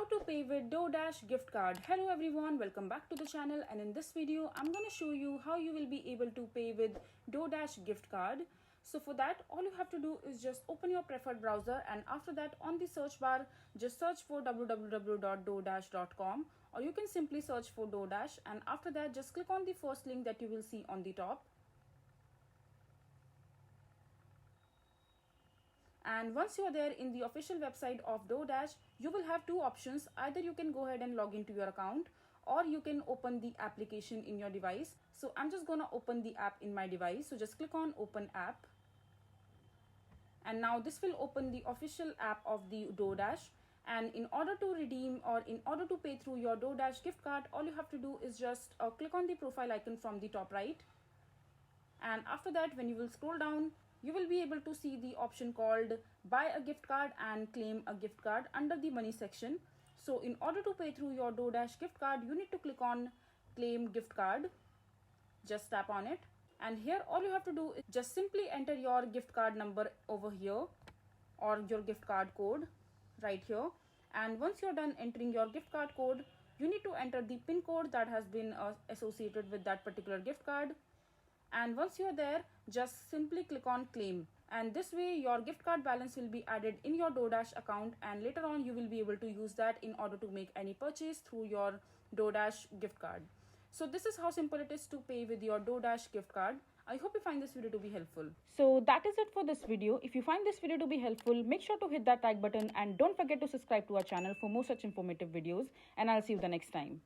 to pay with DoorDash gift card. Hello everyone, welcome back to the channel, and in this video I'm going to show you how you will be able to pay with DoorDash gift card. So for that, all you have to do is just open your preferred browser, and after that on the search bar just search for www.doordash.com, or you can simply search for DoorDash, and after that just click on the first link that you will see on the top. And once you are there in the official website of DoorDash, you will have two options. Either you can go ahead and log into your account, or you can open the application in your device. So I'm just gonna open the app in my device. So just click on open app. And now this will open the official app of the DoorDash. And in order to redeem or in order to pay through your DoorDash gift card, all you have to do is just click on the profile icon from the top right. And after that, when you will scroll down, you will be able to see the option called buy a gift card and claim a gift card under the money section. So in order to pay through your DoorDash gift card, you need to click on claim gift card. Just tap on it, and here all you have to do is just simply enter your gift card number over here, or your gift card code right here. And once you're done entering your gift card code, you need to enter the PIN code that has been associated with that particular gift card. And once you're there, just simply click on claim, and this way your gift card balance will be added in your DoorDash account, and later on you will be able to use that in order to make any purchase through your DoorDash gift card. So this is how simple it is to pay with your DoorDash gift card. I hope you find this video to be helpful. So that is it for this video. If you find this video to be helpful, make sure to hit that like button, and don't forget to subscribe to our channel for more such informative videos, and I'll see you the next time.